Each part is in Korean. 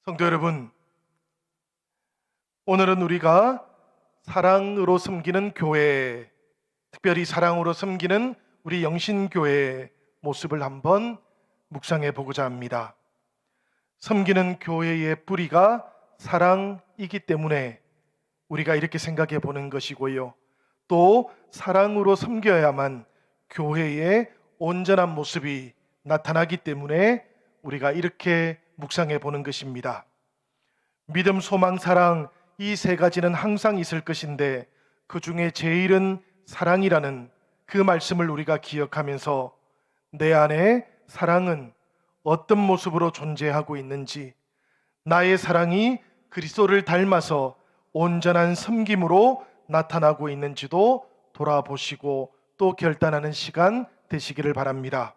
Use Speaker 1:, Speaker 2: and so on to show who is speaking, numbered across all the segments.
Speaker 1: 성도 여러분, 오늘은 우리가 사랑으로 섬기는 교회, 특별히 사랑으로 섬기는 우리 영신교회의 모습을 한번 묵상해 보고자 합니다. 섬기는 교회의 뿌리가 사랑이기 때문에 우리가 이렇게 생각해 보는 것이고요. 또 사랑으로 섬겨야만 교회의 온전한 모습이 나타나기 때문에 우리가 이렇게 묵상해 보는 것입니다. 믿음, 소망, 사랑 이 세 가지는 항상 있을 것인데 그 중에 제일은 사랑이라는 그 말씀을 우리가 기억하면서 내 안에 사랑은 어떤 모습으로 존재하고 있는지, 나의 사랑이 그리스도를 닮아서 온전한 섬김으로 나타나고 있는지도 돌아보시고 또 결단하는 시간 되시기를 바랍니다.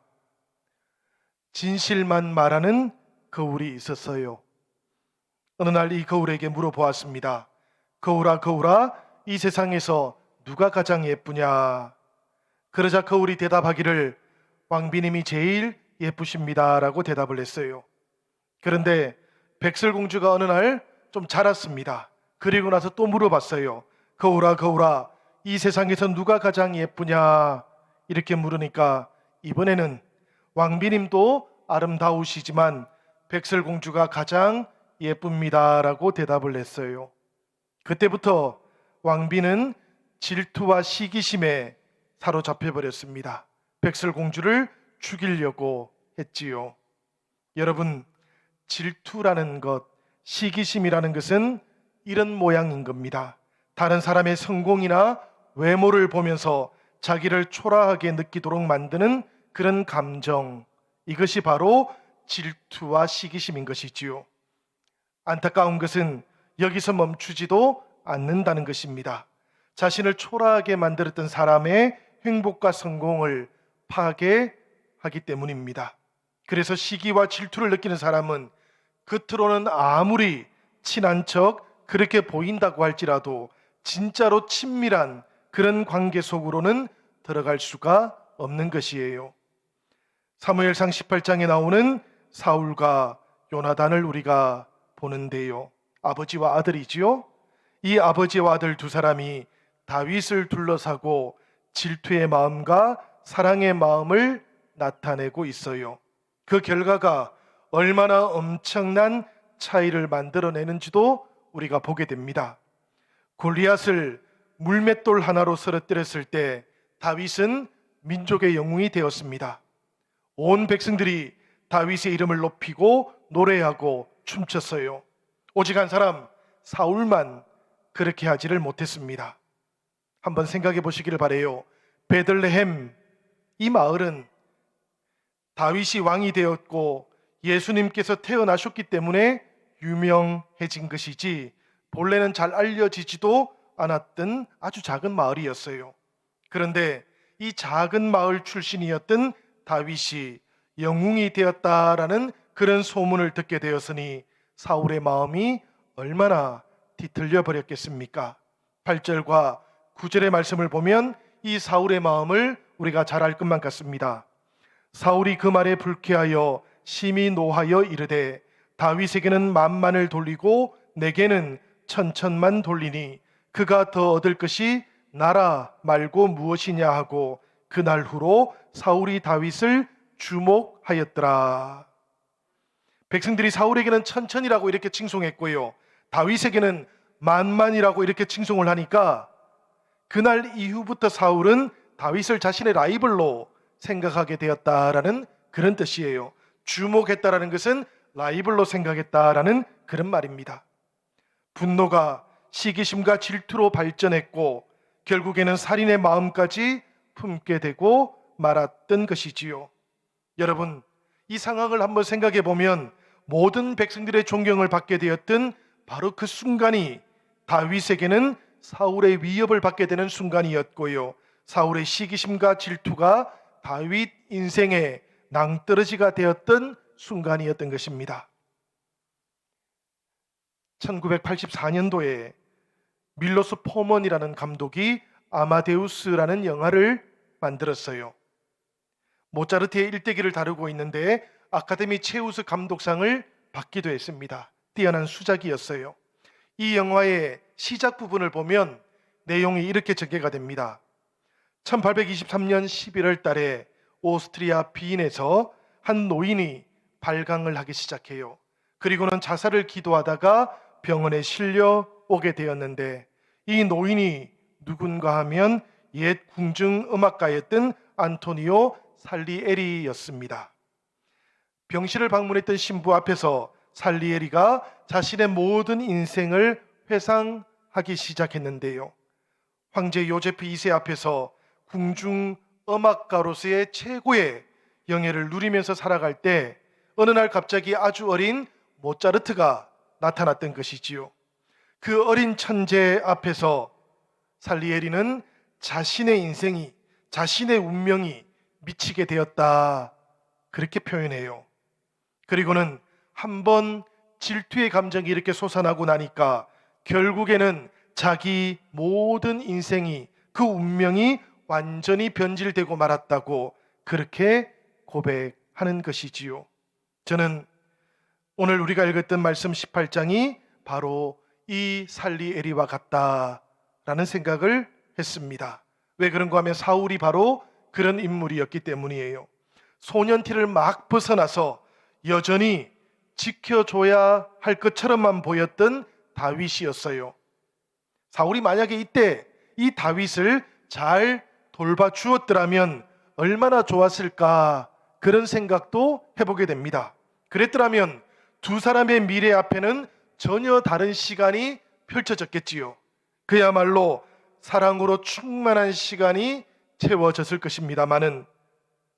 Speaker 1: 진실만 말하는 거울이 있었어요. 어느 날 이 거울에게 물어보았습니다. 거울아, 거울아, 이 세상에서 누가 가장 예쁘냐? 그러자 거울이 대답하기를 왕비님이 제일 예쁘십니다 라고 대답을 했어요. 그런데 백설공주가 어느 날 좀 자랐습니다. 그리고 나서 또 물어봤어요. 거울아, 거울아, 이 세상에서 누가 가장 예쁘냐? 이렇게 물으니까 이번에는 왕비님도 아름다우시지만 백설공주가 가장 예쁩니다 라고 대답을 했어요. 그때부터 왕비는 질투와 시기심에 사로잡혀 버렸습니다. 백설공주를 죽이려고 했지요. 여러분, 질투라는 것, 시기심이라는 것은 이런 모양인 겁니다. 다른 사람의 성공이나 외모를 보면서 자기를 초라하게 느끼도록 만드는 그런 감정, 이것이 바로 질투와 시기심인 것이지요. 안타까운 것은 여기서 멈추지도 않는다는 것입니다. 자신을 초라하게 만들었던 사람의 행복과 성공을 파괴하기 때문입니다. 그래서 시기와 질투를 느끼는 사람은 겉으로는 아무리 친한 척 그렇게 보인다고 할지라도 진짜로 친밀한 그런 관계 속으로는 들어갈 수가 없는 것이에요. 사무엘상 18장에 나오는 사울과 요나단을 우리가 보는데요. 아버지와 아들이지요. 이 아버지와 아들 두 사람이 다윗을 둘러싸고 질투의 마음과 사랑의 마음을 나타내고 있어요. 그 결과가 얼마나 엄청난 차이를 만들어내는지도 우리가 보게 됩니다. 골리앗을 물맷돌 하나로 쓰러뜨렸을 때 다윗은 민족의 영웅이 되었습니다. 온 백성들이 다윗의 이름을 높이고 노래하고 춤췄어요. 오직 한 사람 사울만 그렇게 하지를 못했습니다. 한번 생각해 보시기를 바라요. 베들레헴, 이 마을은 다윗이 왕이 되었고 예수님께서 태어나셨기 때문에 유명해진 것이지 본래는 잘 알려지지도 않았던 아주 작은 마을이었어요. 그런데 이 작은 마을 출신이었던 다윗이 영웅이 되었다라는 그런 소문을 듣게 되었으니 사울의 마음이 얼마나 뒤틀려 버렸겠습니까? 8절과 9절의 말씀을 보면 이 사울의 마음을 우리가 잘 알 것만 같습니다. 사울이 그 말에 불쾌하여 심히 노하여 이르되 다윗에게는 만만을 돌리고 내게는 천천만 돌리니 그가 더 얻을 것이 나라 말고 무엇이냐 하고 그날 후로 사울이 다윗을 주목하였더라. 백성들이 사울에게는 천천이라고 이렇게 칭송했고요, 다윗에게는 만만이라고 이렇게 칭송을 하니까 그날 이후부터 사울은 다윗을 자신의 라이벌로 생각하게 되었다라는 그런 뜻이에요. 주목했다라는 것은 라이벌로 생각했다라는 그런 말입니다. 분노가 시기심과 질투로 발전했고 결국에는 살인의 마음까지 품게 되고 말았던 것이지요. 여러분, 이 상황을 한번 생각해 보면 모든 백성들의 존경을 받게 되었던 바로 그 순간이 다윗에게는 사울의 위협을 받게 되는 순간이었고요, 사울의 시기심과 질투가 다윗 인생의 낭떠러지가 되었던 순간이었던 것입니다. 1984년도에 밀로스 포먼이라는 감독이 아마데우스라는 영화를 만들었어요. 모차르트의 일대기를 다루고 있는데 아카데미 최우수 감독상을 받기도 했습니다. 뛰어난 수작이었어요. 이 영화의 시작 부분을 보면 내용이 이렇게 전개가 됩니다. 1823년 11월 달에 오스트리아 비인에서 한 노인이 발광을 하기 시작해요. 그리고는 자살을 기도하다가 병원에 실려 오게 되었는데, 이 노인이 누군가 하면 옛 궁중음악가였던 안토니오 살리에리였습니다. 병실을 방문했던 신부 앞에서 살리에리가 자신의 모든 인생을 회상하기 시작했는데요. 황제 요제프 2세 앞에서 궁중음악가로서의 최고의 영예를 누리면서 살아갈 때 어느 날 갑자기 아주 어린 모차르트가 나타났던 것이지요. 그 어린 천재 앞에서 살리에리는 자신의 인생이, 자신의 운명이 미치게 되었다, 그렇게 표현해요. 그리고는 한번 질투의 감정이 이렇게 솟아나고 나니까 결국에는 자기 모든 인생이, 그 운명이 완전히 변질되고 말았다고 그렇게 고백하는 것이지요. 저는 오늘 우리가 읽었던 말씀 18장이 바로 이 살리에리와 같다라는 생각을 했습니다. 왜 그런가 하면 사울이 바로 그런 인물이었기 때문이에요. 소년티를 막 벗어나서 여전히 지켜줘야 할 것처럼만 보였던 다윗이었어요. 사울이 만약에 이때 이 다윗을 잘 돌봐주었더라면 얼마나 좋았을까, 그런 생각도 해보게 됩니다. 그랬더라면 두 사람의 미래 앞에는 전혀 다른 시간이 펼쳐졌겠지요. 그야말로 사랑으로 충만한 시간이 채워졌을 것입니다마는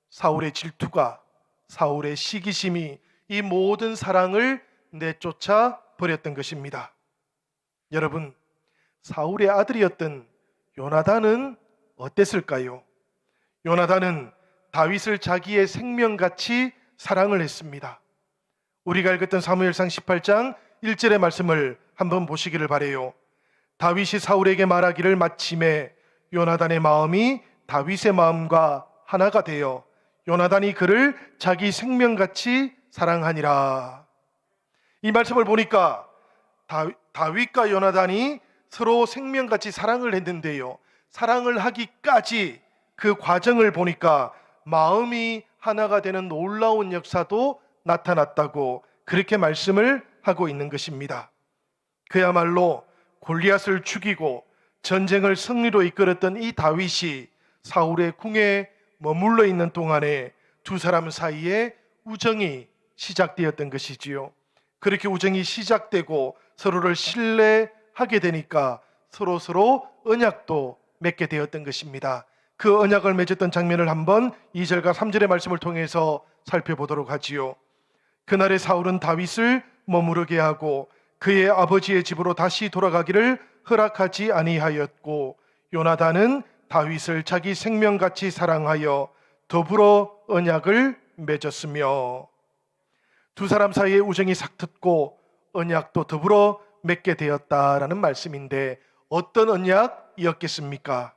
Speaker 1: 사울의 질투가, 사울의 시기심이 이 모든 사랑을 내쫓아 버렸던 것입니다. 여러분, 사울의 아들이었던 요나단은 어땠을까요? 요나단은 다윗을 자기의 생명같이 사랑을 했습니다. 우리가 읽었던 사무엘상 18장 1절의 말씀을 한번 보시기를 바라요. 다윗이 사울에게 말하기를 마침에 요나단의 마음이 다윗의 마음과 하나가 되어 요나단이 그를 자기 생명같이 사랑하니라. 이 말씀을 보니까 다윗과 요나단이 서로 생명같이 사랑을 했는데요, 사랑을 하기까지 그 과정을 보니까 마음이 하나가 되는 놀라운 역사도 나타났다고 그렇게 말씀을 하고 있는 것입니다. 그야말로 골리앗을 죽이고 전쟁을 승리로 이끌었던 이 다윗이 사울의 궁에 머물러 있는 동안에 두 사람 사이에 우정이 시작되었던 것이지요. 그렇게 우정이 시작되고 서로를 신뢰하게 되니까 서로 언약도 맺게 되었던 것입니다. 그 언약을 맺었던 장면을 한번 2절과 3절의 말씀을 통해서 살펴보도록 하지요. 그날에 사울은 다윗을 머무르게 하고 그의 아버지의 집으로 다시 돌아가기를 허락하지 아니하였고, 요나단은 다윗을 자기 생명같이 사랑하여 더불어 언약을 맺었으며, 두 사람 사이의 우정이 삭텄고 언약도 더불어 맺게 되었다라는 말씀인데, 어떤 언약이었겠습니까?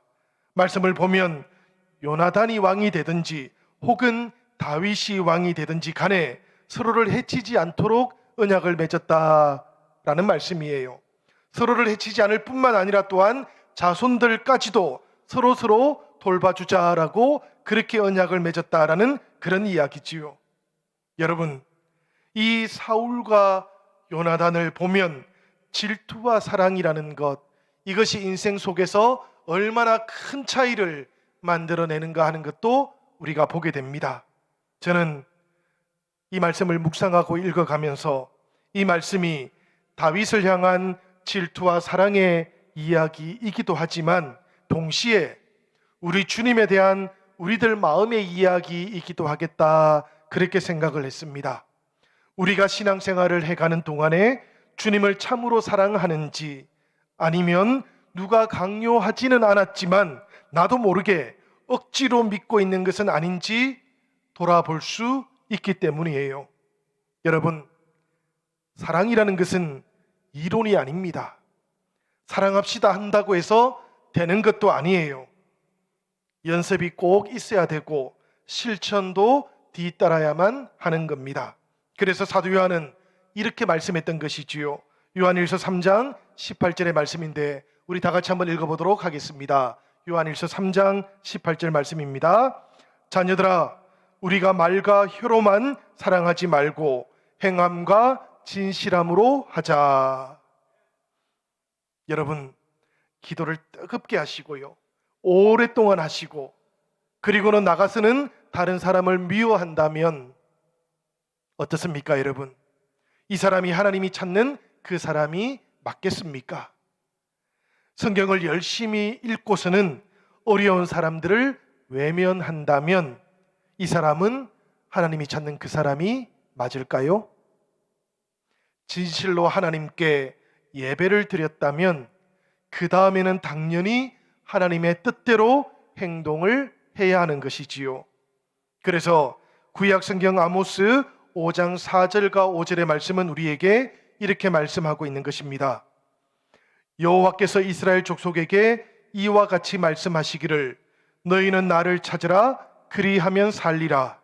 Speaker 1: 말씀을 보면 요나단이 왕이 되든지 혹은 다윗이 왕이 되든지 간에 서로를 해치지 않도록 언약을 맺었다라는 말씀이에요. 서로를 해치지 않을 뿐만 아니라 또한 자손들까지도 서로 돌봐주자라고 그렇게 언약을 맺었다라는 그런 이야기지요. 여러분, 이 사울과 요나단을 보면 질투와 사랑이라는 것, 이것이 인생 속에서 얼마나 큰 차이를 만들어내는가 하는 것도 우리가 보게 됩니다. 저는 이 말씀을 묵상하고 읽어가면서 이 말씀이 다윗을 향한 질투와 사랑의 이야기이기도 하지만 동시에 우리 주님에 대한 우리들 마음의 이야기이기도 하겠다, 그렇게 생각을 했습니다. 우리가 신앙생활을 해가는 동안에 주님을 참으로 사랑하는지, 아니면 누가 강요하지는 않았지만 나도 모르게 억지로 믿고 있는 것은 아닌지 돌아볼 수 있기 때문이에요. 여러분, 사랑이라는 것은 이론이 아닙니다. 사랑합시다 한다고 해서 되는 것도 아니에요. 연습이 꼭 있어야 되고 실천도 뒤따라야만 하는 겁니다. 그래서 사도 요한은 이렇게 말씀했던 것이지요. 요한일서 3장 18절의 말씀인데 우리 다 같이 한번 읽어보도록 하겠습니다. 요한일서 3장 18절 말씀입니다. 자녀들아, 우리가 말과 혀로만 사랑하지 말고 행함과 진실함으로 하자. 여러분, 기도를 뜨겁게 하시고요, 오랫동안 하시고, 그리고는 나가서는 다른 사람을 미워한다면 어떻습니까, 여러분? 이 사람이 하나님이 찾는 그 사람이 맞겠습니까? 성경을 열심히 읽고서는 어려운 사람들을 외면한다면 이 사람은 하나님이 찾는 그 사람이 맞을까요? 진실로 하나님께 예배를 드렸다면 그 다음에는 당연히 하나님의 뜻대로 행동을 해야 하는 것이지요. 그래서 구약성경 아모스 5장 4절과 5절의 말씀은 우리에게 이렇게 말씀하고 있는 것입니다. 여호와께서 이스라엘 족속에게 이와 같이 말씀하시기를 너희는 나를 찾으라 그리하면 살리라.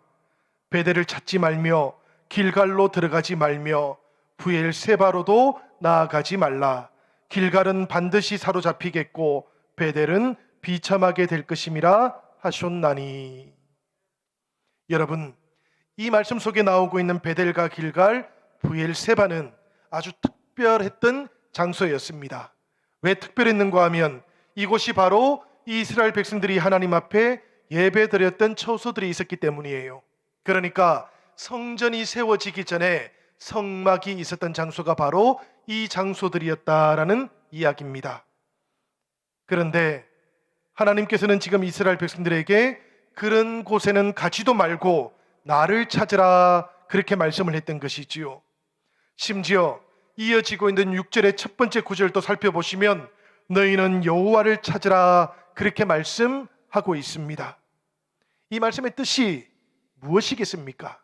Speaker 1: 베델을 찾지 말며 길갈로 들어가지 말며 브엘세바로도 나아가지 말라. 길갈은 반드시 사로잡히겠고 베델은 비참하게 될 것임이라 하셨나니. 여러분, 이 말씀 속에 나오고 있는 베델과 길갈, 브엘세바는 아주 특별했던 장소였습니다. 왜 특별했는가 하면 이곳이 바로 이스라엘 백성들이 하나님 앞에 예배드렸던 처소들이 있었기 때문이에요. 그러니까 성전이 세워지기 전에 성막이 있었던 장소가 바로 이 장소들이었다라는 이야기입니다. 그런데 하나님께서는 지금 이스라엘 백성들에게 그런 곳에는 가지도 말고 나를 찾으라 그렇게 말씀을 했던 것이지요. 심지어 이어지고 있는 6절의 첫 번째 구절도 살펴보시면 너희는 여호와를 찾으라 그렇게 말씀하고 있습니다. 이 말씀의 뜻이 무엇이겠습니까?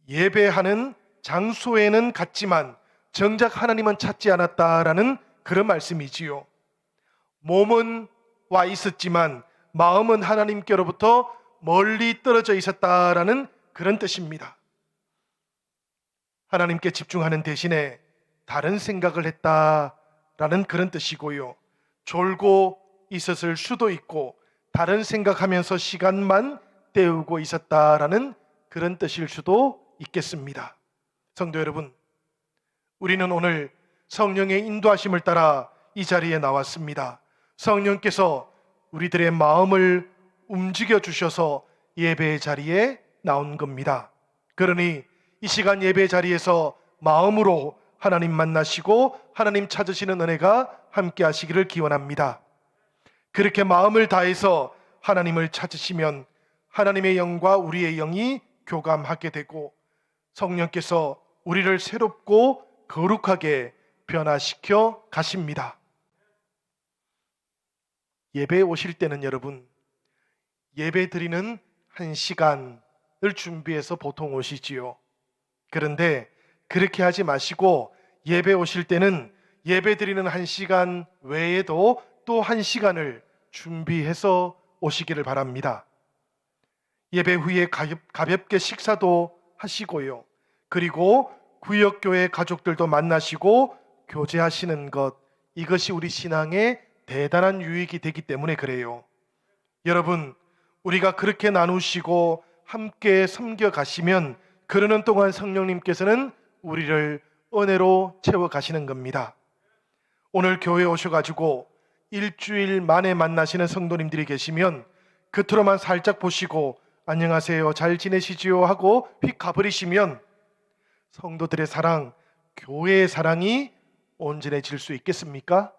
Speaker 1: 예배하는 장소에는 갔지만 정작 하나님은 찾지 않았다라는 그런 말씀이지요. 몸은 와 있었지만 마음은 하나님께로부터 멀리 떨어져 있었다라는 그런 뜻입니다. 하나님께 집중하는 대신에 다른 생각을 했다라는 그런 뜻이고요. 졸고 있었을 수도 있고 다른 생각하면서 시간만 때우고 있었다라는 그런 뜻일 수도 있겠습니다. 성도 여러분, 우리는 오늘 성령의 인도하심을 따라 이 자리에 나왔습니다. 성령께서 우리들의 마음을 움직여 주셔서 예배의 자리에 나온 겁니다. 그러니 이 시간 예배 자리에서 마음으로 하나님 만나시고 하나님 찾으시는 은혜가 함께 하시기를 기원합니다. 그렇게 마음을 다해서 하나님을 찾으시면 하나님의 영과 우리의 영이 교감하게 되고 성령께서 우리를 새롭고 거룩하게 변화시켜 가십니다. 예배에 오실 때는 여러분, 예배 드리는 1시간을 준비해서 보통 오시지요. 그런데 그렇게 하지 마시고 예배 오실 때는 예배 드리는 1시간 외에도 또 1시간을 준비해서 오시기를 바랍니다. 예배 후에 가볍게 식사도 하시고요. 그리고 구역교회 가족들도 만나시고 교제하시는 것, 이것이 우리 신앙의 대단한 유익이 되기 때문에 그래요. 여러분, 우리가 그렇게 나누시고 함께 섬겨가시면 그러는 동안 성령님께서는 우리를 은혜로 채워가시는 겁니다. 오늘 교회에 오셔가지고 일주일 만에 만나시는 성도님들이 계시면 겉으로만 살짝 보시고 안녕하세요, 잘 지내시지요 하고 휙 가버리시면 성도들의 사랑, 교회의 사랑이 온전해질 수 있겠습니까?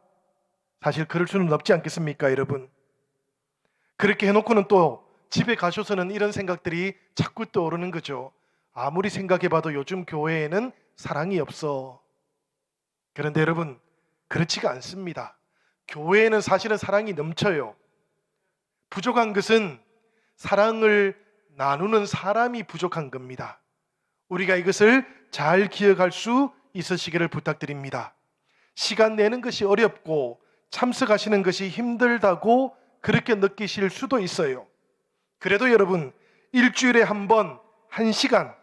Speaker 1: 사실 그럴 수는 없지 않겠습니까, 여러분? 그렇게 해놓고는 또 집에 가셔서는 이런 생각들이 자꾸 떠오르는 거죠. 아무리 생각해봐도 요즘 교회에는 사랑이 없어. 그런데 여러분, 그렇지가 않습니다. 교회에는 사실은 사랑이 넘쳐요. 부족한 것은 사랑을 나누는 사람이 부족한 겁니다. 우리가 이것을 잘 기억할 수 있으시기를 부탁드립니다. 시간 내는 것이 어렵고 참석하시는 것이 힘들다고 그렇게 느끼실 수도 있어요. 그래도 여러분, 일주일에 한 번 1시간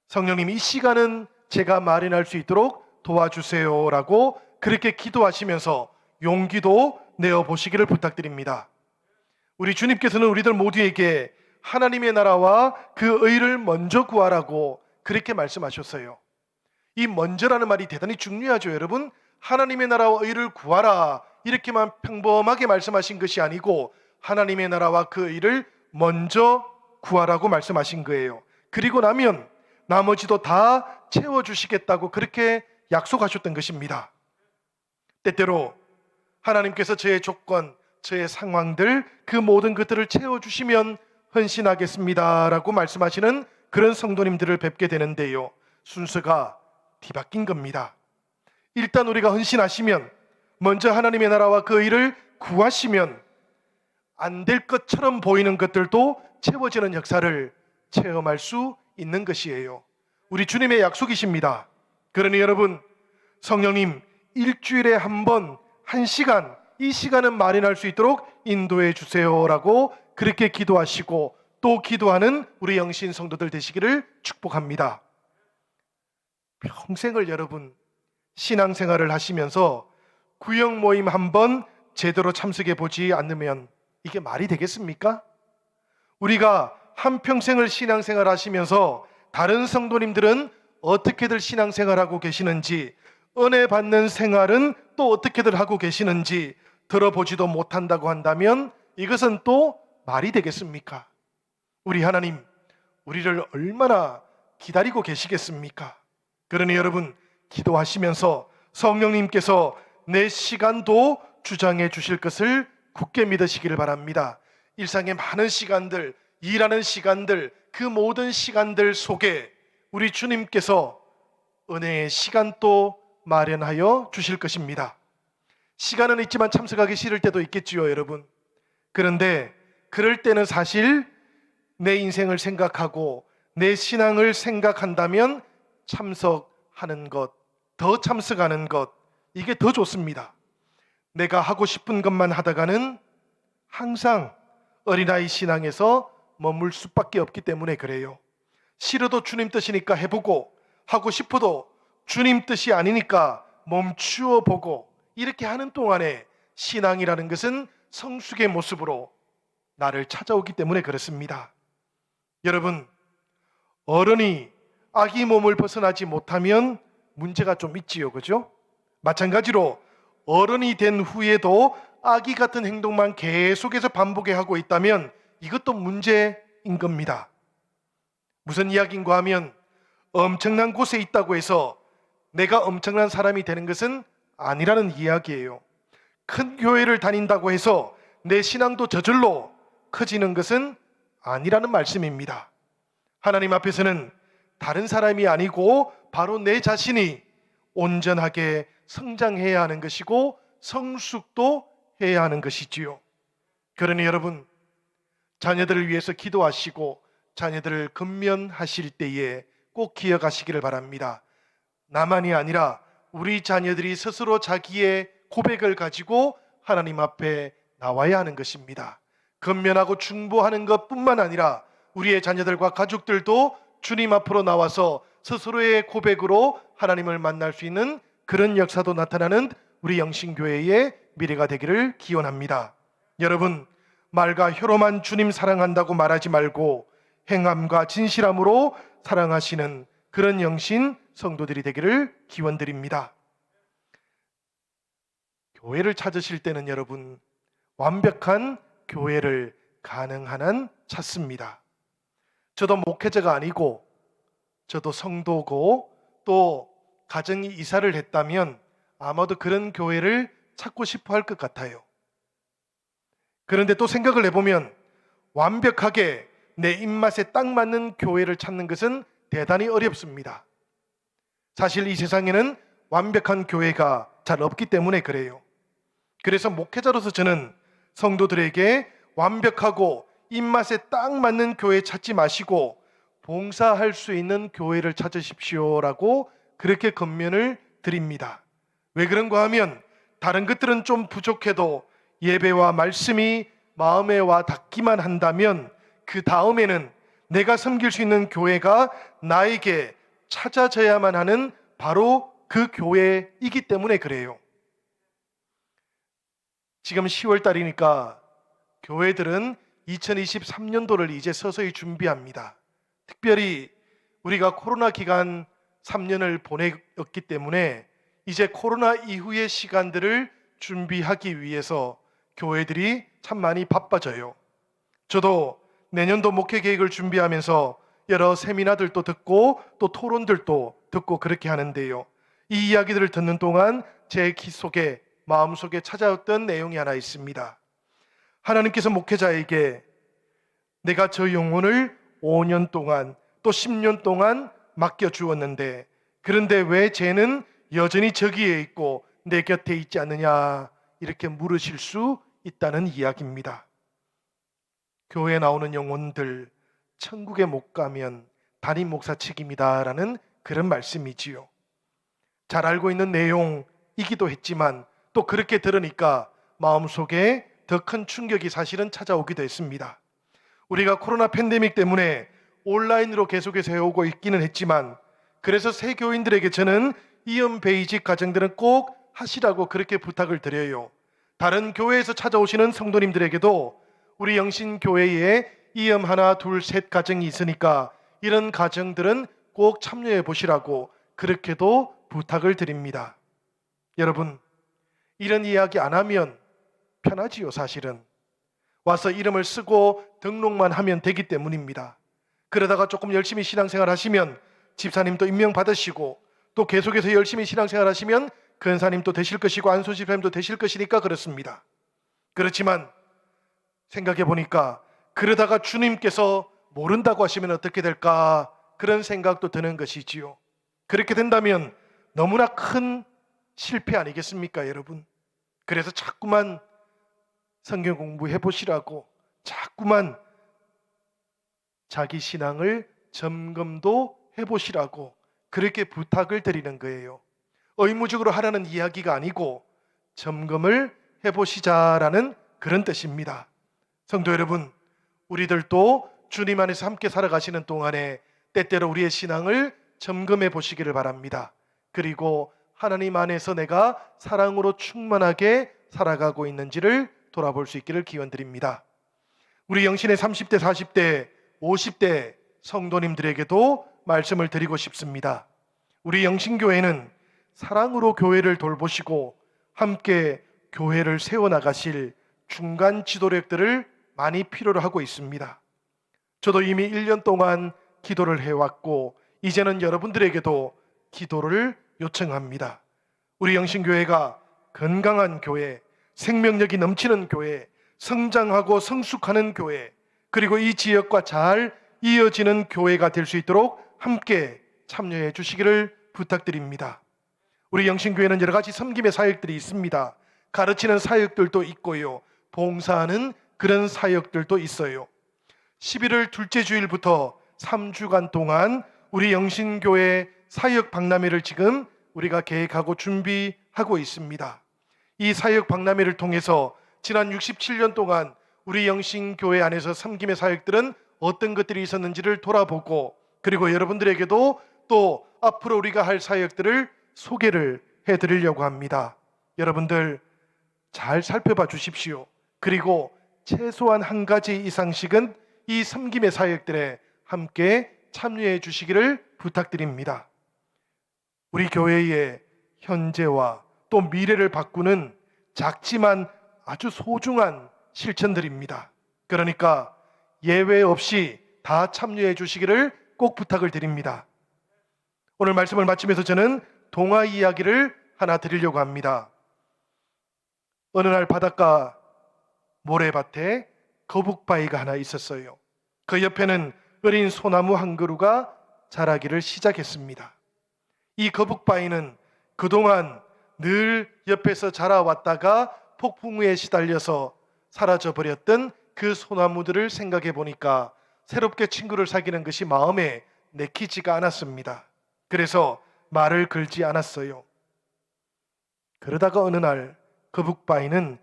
Speaker 1: 성령님, 이 시간은 제가 마련할 수 있도록 도와주세요라고 그렇게 기도하시면서 용기도 내어 보시기를 부탁드립니다. 우리 주님께서는 우리들 모두에게 하나님의 나라와 그 의를 먼저 구하라고 그렇게 말씀하셨어요. 이 먼저라는 말이 대단히 중요하죠, 여러분. 하나님의 나라와 의를 구하라 이렇게만 평범하게 말씀하신 것이 아니고 하나님의 나라와 그 의를 먼저 구하라고 말씀하신 거예요. 그리고 나면 나머지도 다 채워주시겠다고 그렇게 약속하셨던 것입니다. 때때로 하나님께서 저의 조건, 저의 상황들, 그 모든 것들을 채워주시면 헌신하겠습니다라고 말씀하시는 그런 성도님들을 뵙게 되는데요, 순서가 뒤바뀐 겁니다. 일단 우리가 헌신하시면, 먼저 하나님의 나라와 그 일을 구하시면 안 될 것처럼 보이는 것들도 채워지는 역사를 체험할 수 있는 것이에요. 우리 주님의 약속이십니다. 그러니 여러분, 성령님 일주일에 한 번, 1시간, 이 시간은 마련할 수 있도록 인도해 주세요라고 그렇게 기도하시고 또 기도하는 우리 영신 성도들 되시기를 축복합니다. 평생을 여러분 신앙생활을 하시면서 구역 모임 한 번 제대로 참석해 보지 않으면 이게 말이 되겠습니까? 우리가 한평생을 신앙생활 하시면서 다른 성도님들은 어떻게들 신앙생활하고 계시는지, 은혜 받는 생활은 또 어떻게들 하고 계시는지 들어보지도 못한다고 한다면 이것은 또 말이 되겠습니까? 우리 하나님, 우리를 얼마나 기다리고 계시겠습니까? 그러니 여러분, 기도하시면서 성령님께서 내 시간도 주장해 주실 것을 굳게 믿으시기를 바랍니다. 일상의 많은 시간들, 일하는 시간들, 그 모든 시간들 속에 우리 주님께서 은혜의 시간도 마련하여 주실 것입니다. 시간은 있지만 참석하기 싫을 때도 있겠지요, 여러분. 그런데 그럴 때는 사실 내 인생을 생각하고 내 신앙을 생각한다면 참석하는 것, 더 참석하는 것, 이게 더 좋습니다. 내가 하고 싶은 것만 하다가는 항상 어린아이 신앙에서 머물 수밖에 없기 때문에 그래요. 싫어도 주님 뜻이니까 해보고, 하고 싶어도 주님 뜻이 아니니까 멈추어 보고, 이렇게 하는 동안에 신앙이라는 것은 성숙의 모습으로 나를 찾아오기 때문에 그렇습니다. 여러분, 어른이 아기 몸을 벗어나지 못하면 문제가 좀 있지요, 그죠? 마찬가지로 어른이 된 후에도 아기 같은 행동만 계속해서 반복해 하고 있다면 이것도 문제인 겁니다. 무슨 이야기인가 하면 엄청난 곳에 있다고 해서 내가 엄청난 사람이 되는 것은 아니라는 이야기예요. 큰 교회를 다닌다고 해서 내 신앙도 저절로 커지는 것은 아니라는 말씀입니다. 하나님 앞에서는 다른 사람이 아니고 바로 내 자신이 온전하게 성장해야 하는 것이고 성숙도 해야 하는 것이지요. 그러니 여러분, 자녀들을 위해서 기도하시고 자녀들을 근면하실 때에 꼭 기억하시기를 바랍니다. 나만이 아니라 우리 자녀들이 스스로 자기의 고백을 가지고 하나님 앞에 나와야 하는 것입니다. 근면하고 중보하는 것뿐만 아니라 우리의 자녀들과 가족들도 주님 앞으로 나와서 스스로의 고백으로 하나님을 만날 수 있는 그런 역사도 나타나는 우리 영신교회의 미래가 되기를 기원합니다. 여러분, 말과 혀로만 주님 사랑한다고 말하지 말고 행함과 진실함으로 사랑하시는 그런 영신 성도들이 되기를 기원드립니다. 교회를 찾으실 때는 여러분, 완벽한 교회를 가능한 한 찾습니다. 저도 목회자가 아니고 저도 성도고 또 가정이 이사를 했다면 아마도 그런 교회를 찾고 싶어 할 것 같아요. 그런데 또 생각을 해보면 완벽하게 내 입맛에 딱 맞는 교회를 찾는 것은 대단히 어렵습니다. 사실 이 세상에는 완벽한 교회가 잘 없기 때문에 그래요. 그래서 목회자로서 저는 성도들에게 완벽하고 입맛에 딱 맞는 교회 찾지 마시고 봉사할 수 있는 교회를 찾으십시오라고 그렇게 권면을 드립니다. 왜 그런가 하면 다른 것들은 좀 부족해도 예배와 말씀이 마음에 와 닿기만 한다면 그 다음에는 내가 섬길 수 있는 교회가 나에게 찾아져야만 하는 바로 그 교회이기 때문에 그래요. 지금 10월 달이니까 교회들은 2023년도를 이제 서서히 준비합니다. 특별히 우리가 코로나 기간 3년을 보냈기 때문에 이제 코로나 이후의 시간들을 준비하기 위해서 교회들이 참 많이 바빠져요. 저도 내년도 목회 계획을 준비하면서 여러 세미나들도 듣고 또 토론들도 듣고 그렇게 하는데요. 이 이야기들을 듣는 동안 제 기 속에 마음속에 찾아왔던 내용이 하나 있습니다. 하나님께서 목회자에게 내가 저 영혼을 5년 동안 또 10년 동안 맡겨주었는데 그런데 왜 쟤는 여전히 저기에 있고 내 곁에 있지 않느냐 이렇게 물으실 수 있다는 이야기입니다. 교회에 나오는 영혼들 천국에 못 가면 담임 목사 책임이다라는 그런 말씀이지요. 잘 알고 있는 내용이기도 했지만 또 그렇게 들으니까 마음속에 더 큰 충격이 사실은 찾아오기도 했습니다. 우리가 코로나 팬데믹 때문에 온라인으로 계속해서 해오고 있기는 했지만 그래서 새 교인들에게 저는 이음 베이직 가정들은 꼭 하시라고 그렇게 부탁을 드려요. 다른 교회에서 찾아오시는 성도님들에게도 우리 영신교회에 이음 하나 둘 셋 가정이 있으니까 이런 가정들은 꼭 참여해 보시라고 그렇게도 부탁을 드립니다. 여러분, 이런 이야기 안 하면 편하지요. 사실은 와서 이름을 쓰고 등록만 하면 되기 때문입니다. 그러다가 조금 열심히 신앙생활 하시면 집사님도 임명 받으시고 또 계속해서 열심히 신앙생활 하시면 근사님도 되실 것이고 안소 집사님도 되실 것이니까 그렇습니다. 그렇지만 생각해 보니까 그러다가 주님께서 모른다고 하시면 어떻게 될까 그런 생각도 드는 것이지요. 그렇게 된다면 너무나 큰 실패 아니겠습니까, 여러분? 그래서 자꾸만 성경 공부해 보시라고 자꾸만 자기 신앙을 점검도 해 보시라고 그렇게 부탁을 드리는 거예요. 의무적으로 하라는 이야기가 아니고 점검을 해 보시자라는 그런 뜻입니다. 성도 여러분, 우리들도 주님 안에서 함께 살아가시는 동안에 때때로 우리의 신앙을 점검해 보시기를 바랍니다. 그리고 하나님 안에서 내가 사랑으로 충만하게 살아가고 있는지를 돌아볼 수 있기를 기원드립니다. 우리 영신의 30대, 40대, 50대 성도님들에게도 말씀을 드리고 싶습니다. 우리 영신교회는 사랑으로 교회를 돌보시고 함께 교회를 세워나가실 중간 지도력들을 많이 필요로 하고 있습니다. 저도 이미 1년 동안 기도를 해왔고 이제는 여러분들에게도 기도를 요청합니다. 우리 영신교회가 건강한 교회, 생명력이 넘치는 교회, 성장하고 성숙하는 교회, 그리고 이 지역과 잘 이어지는 교회가 될 수 있도록 함께 참여해 주시기를 부탁드립니다. 우리 영신교회는 여러 가지 섬김의 사역들이 있습니다. 가르치는 사역들도 있고요. 봉사하는 그런 사역들도 있어요. 11월 둘째 주일부터 3주간 동안 우리 영신교회 사역 박람회를 지금 우리가 계획하고 준비하고 있습니다. 이 사역 박람회를 통해서 지난 67년 동안 우리 영신교회 안에서 섬김의 사역들은 어떤 것들이 있었는지를 돌아보고 그리고 여러분들에게도 또 앞으로 우리가 할 사역들을 소개를 해드리려고 합니다. 여러분들 잘 살펴봐 주십시오. 그리고 최소한 한 가지 이상씩은 이 섬김의 사역들에 함께 참여해 주시기를 부탁드립니다. 우리 교회의 현재와 또 미래를 바꾸는 작지만 아주 소중한 실천들입니다. 그러니까 예외 없이 다 참여해 주시기를 꼭 부탁을 드립니다. 오늘 말씀을 마치면서 저는 동화 이야기를 하나 드리려고 합니다. 어느 날 바닷가 모래밭에 거북바위가 하나 있었어요. 그 옆에는 어린 소나무 한 그루가 자라기를 시작했습니다. 이 거북바위는 그동안 늘 옆에서 자라왔다가 폭풍우에 시달려서 사라져버렸던 그 소나무들을 생각해 보니까 새롭게 친구를 사귀는 것이 마음에 내키지가 않았습니다. 그래서 말을 걸지 않았어요. 그러다가 어느 날 거북바위는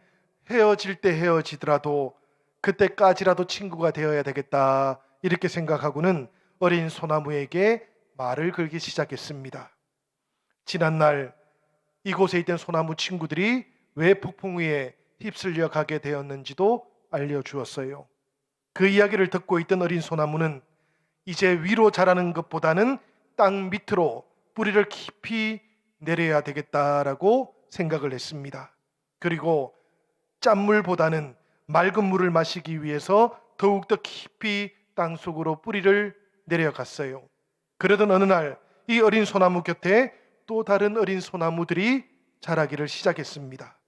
Speaker 1: 헤어질 때 헤어지더라도 그때까지라도 친구가 되어야 되겠다 이렇게 생각하고는 어린 소나무에게 말을 걸기 시작했습니다. 지난날 이곳에 있던 소나무 친구들이 왜 폭풍우에 휩쓸려 가게 되었는지도 알려주었어요. 그 이야기를 듣고 있던 어린 소나무는 이제 위로 자라는 것보다는 땅 밑으로 뿌리를 깊이 내려야 되겠다라고 생각을 했습니다. 그리고 짠물보다는 맑은 물을 마시기 위해서 더욱더 깊이 땅 속으로 뿌리를 내려갔어요. 그러던 어느 날 이 어린 소나무 곁에 또 다른 어린 소나무들이 자라기를 시작했습니다.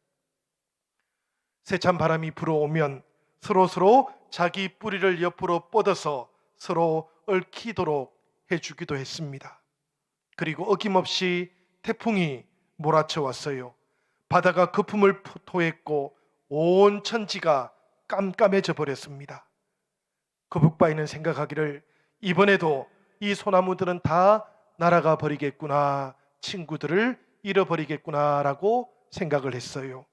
Speaker 1: 세찬 바람이 불어오면 서로 자기 뿌리를 옆으로 뻗어서 서로 얽히도록 해주기도 했습니다. 그리고 어김없이 태풍이 몰아쳐 왔어요. 바다가 거품을 토했고 온 천지가 깜깜해져 버렸습니다. 거북바위는 생각하기를 이번에도 이 소나무들은 다 날아가 버리겠구나, 친구들을 잃어버리겠구나라고 생각을 했어요.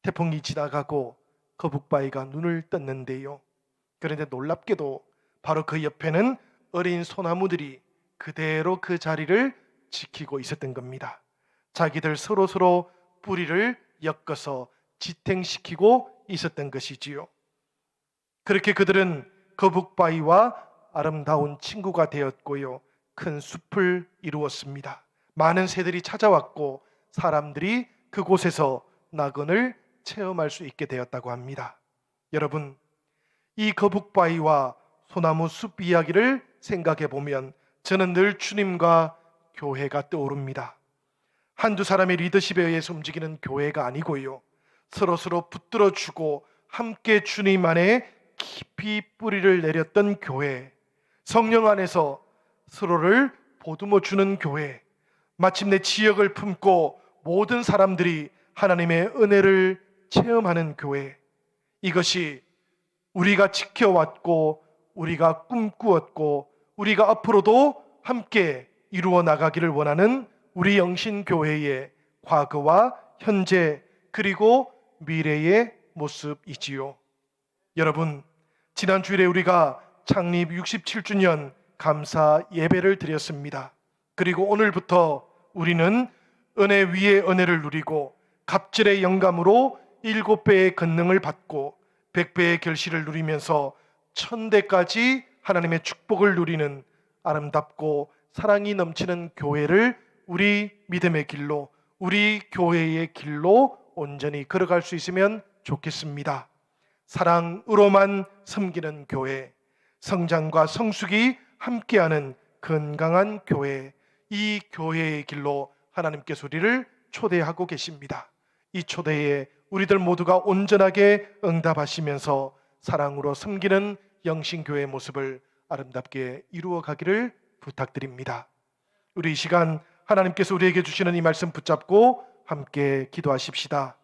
Speaker 1: 태풍이 지나가고 거북바위가 눈을 떴는데요. 그런데 놀랍게도 바로 그 옆에는 어린 소나무들이 그대로 그 자리를 지키고 있었던 겁니다. 자기들 서로 뿌리를 엮어서 지탱시키고 있었던 것이지요. 그렇게 그들은 거북바위와 아름다운 친구가 되었고요. 큰 숲을 이루었습니다. 많은 새들이 찾아왔고 사람들이 그곳에서 낙원을 체험할 수 있게 되었다고 합니다. 여러분, 이 거북바위와 소나무 숲 이야기를 생각해 보면 저는 늘 주님과 교회가 떠오릅니다. 한두 사람의 리더십에 의해서 움직이는 교회가 아니고요. 서로 붙들어주고 함께 주님 안에 깊이 뿌리를 내렸던 교회, 성령 안에서 서로를 보듬어주는 교회, 마침내 지역을 품고 모든 사람들이 하나님의 은혜를 체험하는 교회, 이것이 우리가 지켜왔고 우리가 꿈꾸었고 우리가 앞으로도 함께 이루어 나가기를 원하는 우리 영신교회의 과거와 현재 그리고 미래의 모습이지요. 여러분, 지난 주일에 우리가 창립 67주년 감사 예배를 드렸습니다. 그리고 오늘부터 우리는 은혜 위에 은혜를 누리고 갑절의 영감으로 7배의 권능을 받고 100배의 결실을 누리면서 1000대까지 하나님의 축복을 누리는 아름답고 사랑이 넘치는 교회를 우리 믿음의 길로, 우리 교회의 길로 온전히 걸어갈 수 있으면 좋겠습니다. 사랑으로만 섬기는 교회, 성장과 성숙이 함께하는 건강한 교회, 이 교회의 길로 하나님께서 우리를 초대하고 계십니다. 이 초대에 우리들 모두가 온전하게 응답하시면서 사랑으로 섬기는 영신교회의 모습을 아름답게 이루어 가기를 부탁드립니다. 우리 이 시간 하나님께서 우리에게 주시는 이 말씀 붙잡고 함께 기도하십시다.